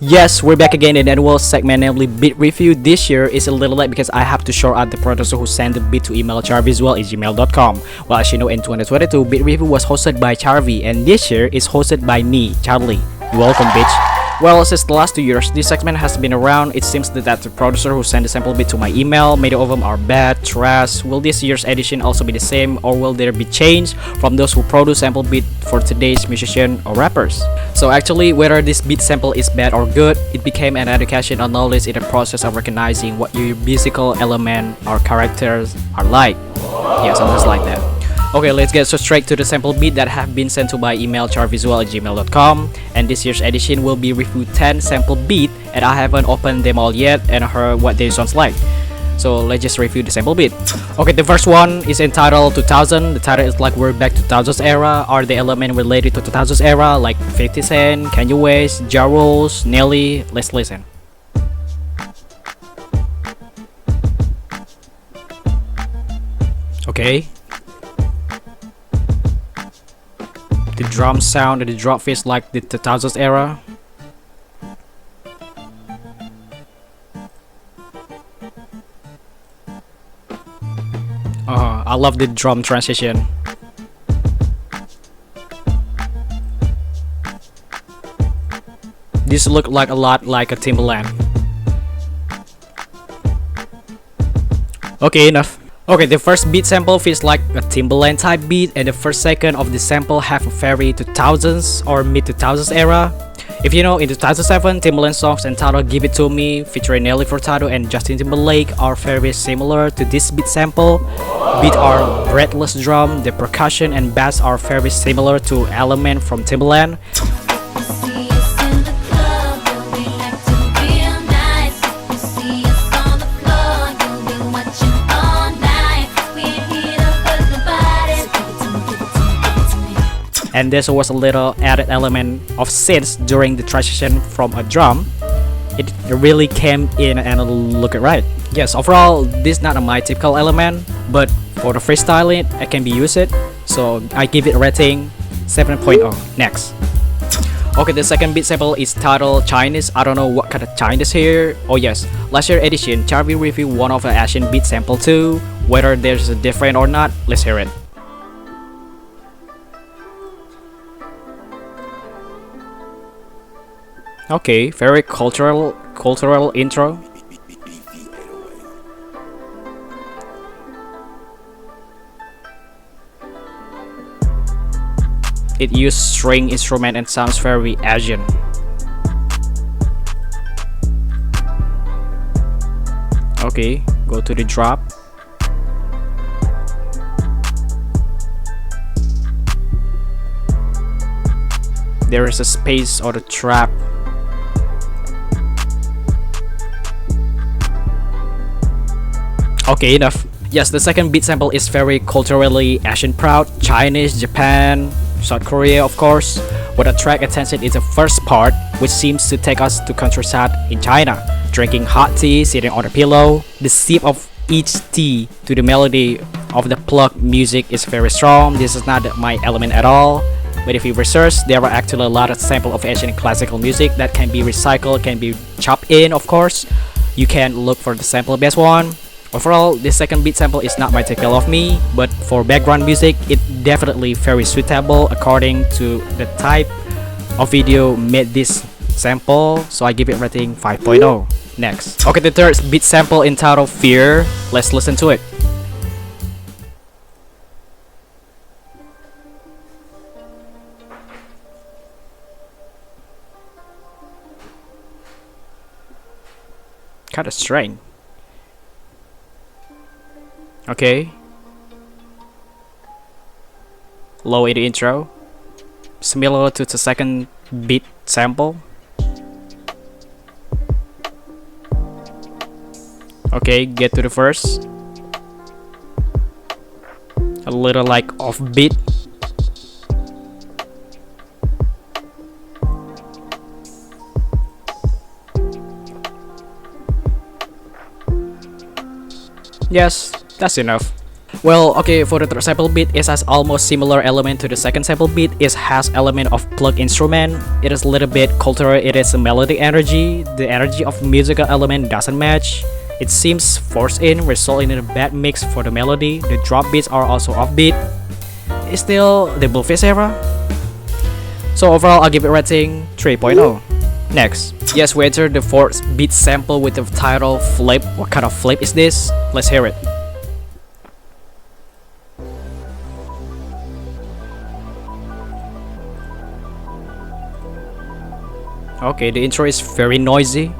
Yes, we're back again in the annual segment, namely beat review. This year is a little late because I have to shout out the producer who sent the beat to email charvisual@gmail.com. Well, as you know, in 2022, beat review was hosted by Charvi, and this year is hosted by me, Charlie. Welcome, bitch. Well, since the last 2 years, this segment has been around. It seems that the producer who sent the sample beat to my email, many of them are bad, trash. Will this year's edition also be the same, or will there be change from those who produce sample beat for today's musician or rappers? So actually, whether this beat sample is bad or good, it became an education or knowledge in the process of recognizing what your musical element or characters are like. Yeah, something like that. Okay, let's get so straight to the sample beat that have been sent to by email charvisual@gmail.com, and this year's edition will be review 10 sample beat, and I haven't opened them all yet and heard what they sounds like. So let's just review the sample beat. Okay, the first one is entitled 2000. The title is like we're back to 2000s era. Are the elements related to 2000s era like 50 Cent, Kanye West, Ja Rule, Nelly? Let's listen. Okay. The drum sound and the drop feels like the 2000s era. I love the drum transition. This look like a lot like a Timbaland. Okay, enough. Okay, the first beat sample feels like a Timbaland type beat, and the first second of the sample have a very 2000s or mid 2000s era. If you know, in 2007, Timbaland songs entitled "Give It To Me" featuring Nelly Furtado and Justin Timberlake are very similar to this beat sample. Beat are breathless drum, the percussion and bass are very similar to element from Timbaland. And there was a little added element of synths during the transition from a drum. It really came in and look it right. Yes, overall this is not my typical element, but for the freestyling I can be used it, so I give it a rating 7.0. Next. Okay, the second beat sample is titled Chinese. I don't know what kind of Chinese here. Oh yes, last year edition Charvi reviewed one of the Asian beat sample too. Whether there's a different or not, let's hear it. Okay, very cultural intro. It used string instrument and sounds very Asian. Okay, go to the drop. There is a space or the trap. Okay, enough. Yes, the second beat sample is very culturally Asian proud. Chinese, Japan, South Korea of course. What attract attention is the first part, which seems to take us to countryside in China. Drinking hot tea, sitting on a pillow. The sip of each tea to the melody of the plug music is very strong. This is not my element at all. But if you research, there are actually a lot of samples of Asian classical music that can be recycled, can be chopped in of course. You can look for the sample best one. Overall, this second beat sample is not my typical of me, but for background music, it definitely very suitable according to the type of video made this sample, so I give it rating 5.0. Next. Okay, the third beat sample entitled Fear. Let's listen to it. Kinda strange. Okay. Low in the intro. Similar to the second beat sample. Okay, get to the verse. A little like offbeat. Yes, that's enough. Well, okay, for the third sample beat, it has almost similar element to the second sample beat. It has element of plug instrument. It is a little bit cultural. It is a melodic energy. The energy of musical element doesn't match. It seems forced in, resulting in a bad mix for the melody. The drop beats are also offbeat. It's still the Blueface era. So overall, I'll give it rating 3.0. Next, yes, we enter the fourth beat sample with the title Flip. What kind of flip is this? Let's hear it. Okay, the intro is very noisy.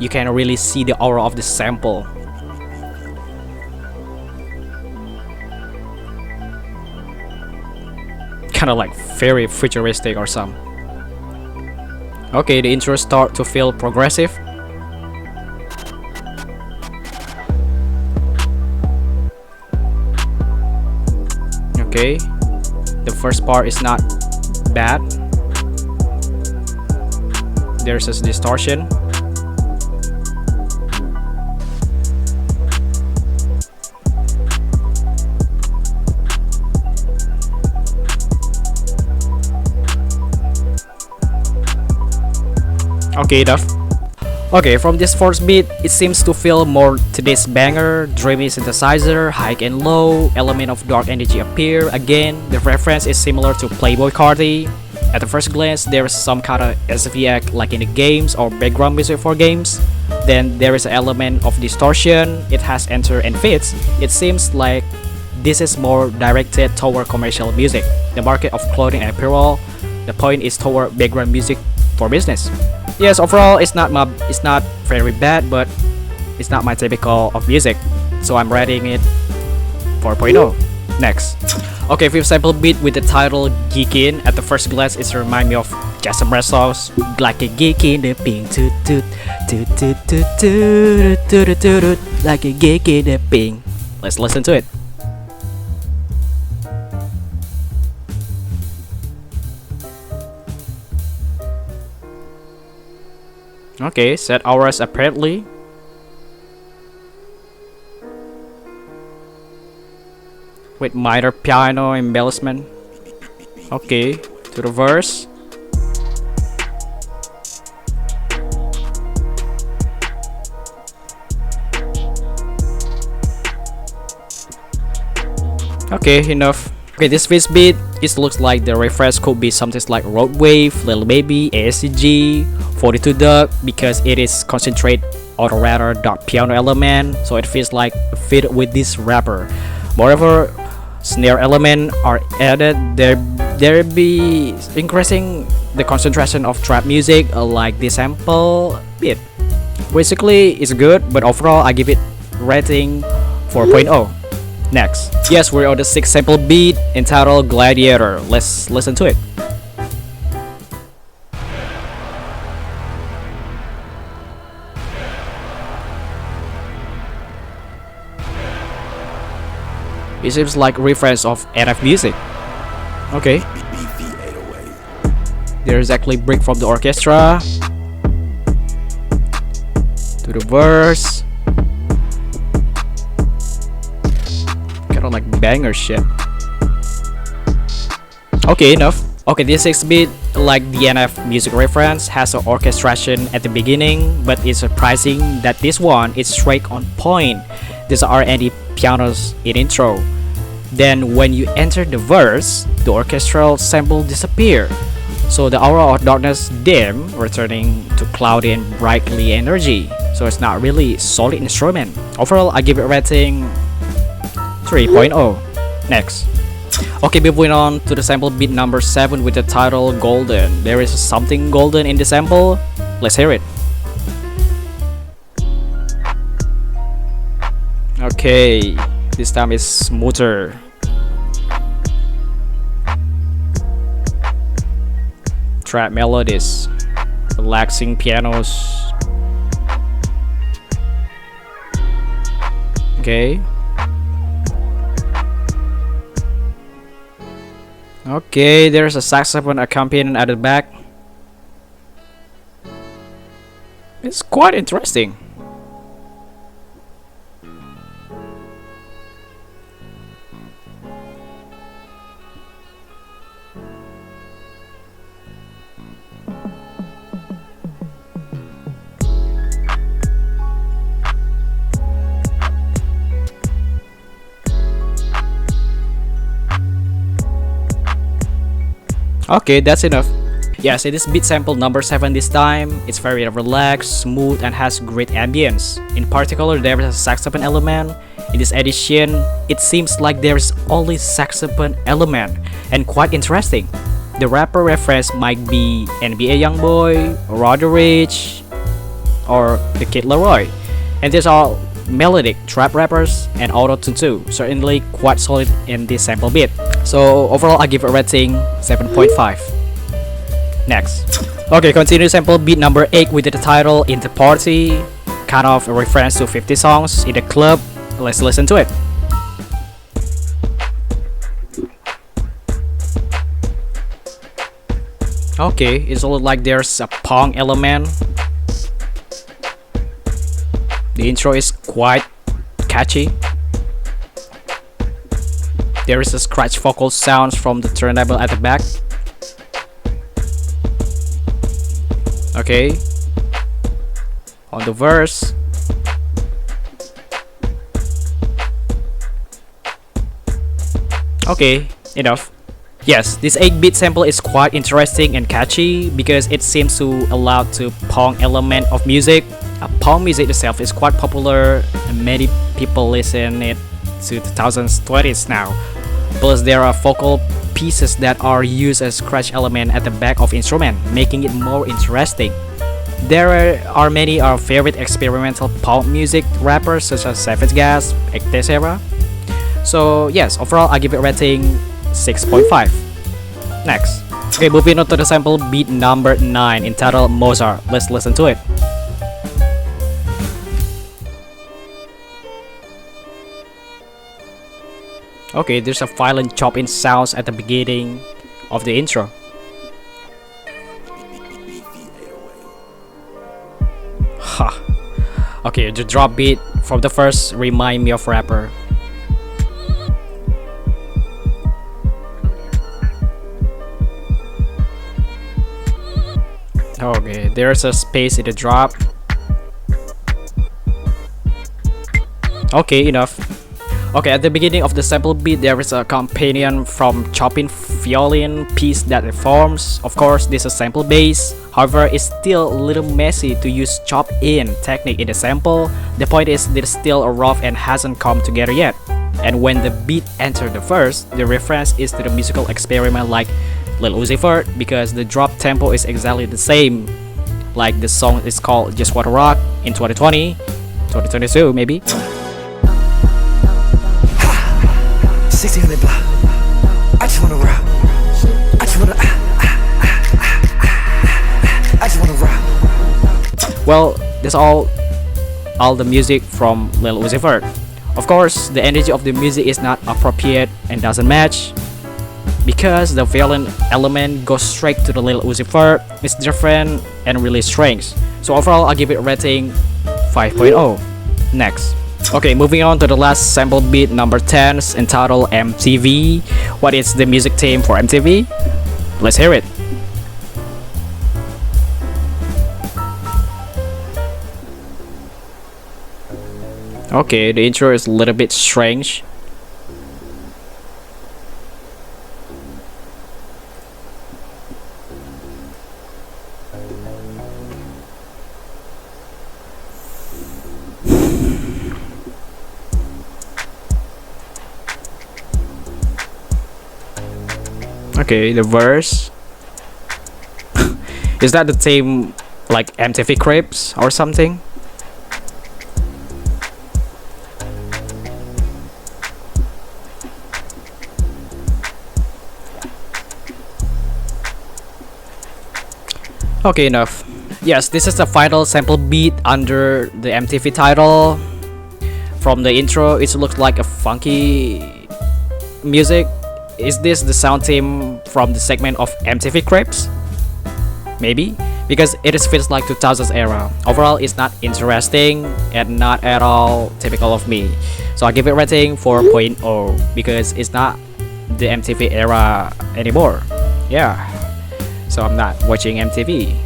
You can really see the aura of the sample. Kind of like very futuristic or some. Okay, the intro start to feel progressive. Okay, the first part is not bad. There's a distortion. Okay, enough. Okay, from this fourth beat, it seems to feel more today's banger, dreamy synthesizer, high and low, element of dark energy appear. Again, the reference is similar to Playboy Cardi. At the first glance, there is some kind of SVX like in the games or background music for games. Then there is an element of distortion. It has enter and fits. It seems like this is more directed toward commercial music, the market of clothing and apparel. The point is toward background music for business. Yes, overall it's not very bad, but it's not my typical of music, so I'm rating it 4.0. Next, okay, fifth sample beat with the title Geekin. At the first glance, it reminds me of Jason Mrazov's like a geek in the pink toot toot toot toot toot toot toot toot toot, like a geek in the pink. Let's listen to it. Okay, set hours apparently. With minor piano embellishment. Okay, to the verse. Okay, enough. Okay, this fifth beat, it looks like the reference could be something like Road Wave, Lil Baby, ASCG, 42 Dug, because it is concentrate or rather dark piano element, so it feels like fit with this rapper. Moreover, snare element are added. There be increasing the concentration of trap music, like this sample bit. Basically, it's good, but overall I give it rating 4.0. Next, yes, we're on the sixth sample beat entitled Gladiator. Let's listen to it. It seems like reference of NF music. Okay. There's actually break from the orchestra to the verse. Kind of like banger shit. Okay, enough. Okay, this 6 beat, like the NF music reference, has an orchestration at the beginning, but it's surprising that this one is straight on point. These are any pianos in intro. Then when you enter the verse, the orchestral sample disappear. So the aura of darkness dim, returning to cloudy and brightly energy. So it's not really solid instrument. Overall, I give it rating 3.0. Next. Okay, moving on to the sample beat number 7 with the title Golden. There is something golden in the sample. Let's hear it. Okay, this time it's smoother. Trap melodies, relaxing pianos. Okay. Okay, there's a saxophone accompaniment at the back. It's quite interesting. Okay, that's enough. Yes, it is beat sample number 7 this time. It's very relaxed, smooth, and has great ambience. In particular, there is a saxophone element. In this edition, it seems like there is only saxophone element, and quite interesting. The rapper reference might be NBA Youngboy, Roddy Ricch, or the Kid Laroi. And these are melodic trap rappers and auto-tune too, certainly quite solid in this sample beat. So overall I give it a rating 7.5. Next. Okay, continue sample beat number 8 with the title In the Party, kind of a reference to 50 songs in the club. Let's listen to it. Okay, it's all like there's a punk element. The intro is quite catchy. There is a scratch vocal sounds from the turntable at the back. Okay. On the verse. Okay, enough. Yes, this 8-bit sample is quite interesting and catchy because it seems to allow to punk element of music. Punk music itself is quite popular and many people listen it to 2020s now. Plus there are vocal pieces that are used as scratch element at the back of instrument, making it more interesting. There are many our favorite experimental punk music rappers such as Savage Gas, etc. So yes, overall I give it rating 6.5. Next. Okay, moving on to the sample beat number 9 entitled Mozart. Let's listen to it. Okay, there's a violent chop-in sounds at the beginning of the intro. Ha. Okay, the drop beat from the first remind me of rapper. Okay, there's a space in the drop. Okay, enough. Okay, at the beginning of the sample beat, there is a companion from chopping violin piece that it forms. Of course, this is sample bass. However, it's still a little messy to use chop-in technique in the sample. The point is, it's still rough and hasn't come together yet. And when the beat enters the verse, the reference is to the musical experiment like Lil Uzi Vert, because the drop tempo is exactly the same. Like the song is called Just Wanna Rock in 2020, 2022 maybe. 1600 block. I just wanna rock. I just wanna. I just wanna rock. Well, that's all the music from Lil Uzi Vert. Of course, the energy of the music is not appropriate and doesn't match, because the violin element goes straight to the Lil Uzi Vert. It's different and really strange. So overall, I give it a rating 5.0. Next. Okay, moving on to the last sample beat number 10 entitled MTV. What is the music theme for MTV? Let's hear it. Okay, the intro is a little bit strange. Okay, the verse. Is that the theme like MTV Cribs or something? Okay, enough. Yes, this is the final sample beat under the MTV title. From the intro, it looks like a funky music. Is this the sound theme from the segment of MTV Cribs? Maybe, because it feels like 2000s era. Overall, it's not interesting and not at all typical of me. So I give it rating 4.0 because it's not the MTV era anymore. Yeah, so I'm not watching MTV.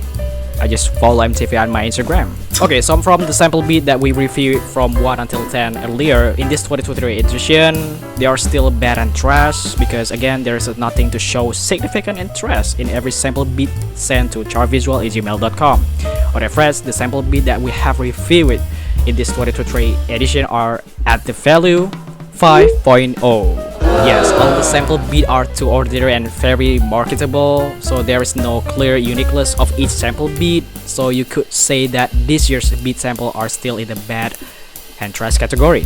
I just follow MTV on my Instagram. Okay, some from the sample beat that we reviewed from 1 until 10 earlier. In this 2023 edition, they are still bad and trash because again there is nothing to show significant interest in every sample beat sent to charvisual@gmail.com. Other friends, the sample beat that we have reviewed in this 2023 edition are at the value 5.0. Yes, all the sample beat are too ordinary and very marketable, so there is no clear uniqueness of each sample beat, so you could say that this year's beat sample are still in the bad and trash category.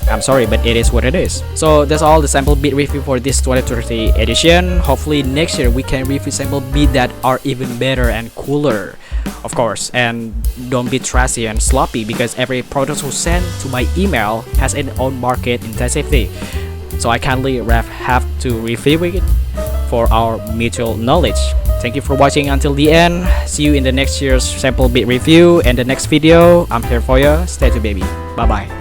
I'm sorry, but it is what it is. So that's all the sample beat review for this 2023 edition. Hopefully next year we can review sample beat that are even better and cooler, of course, and don't be trashy and sloppy because every product who sent to my email has its own market intensity. So I kindly have to review it for our mutual knowledge. Thank you for watching until the end. See you in the next year's sample beat review and the next video. I'm here for you. Stay tuned, baby. Bye bye.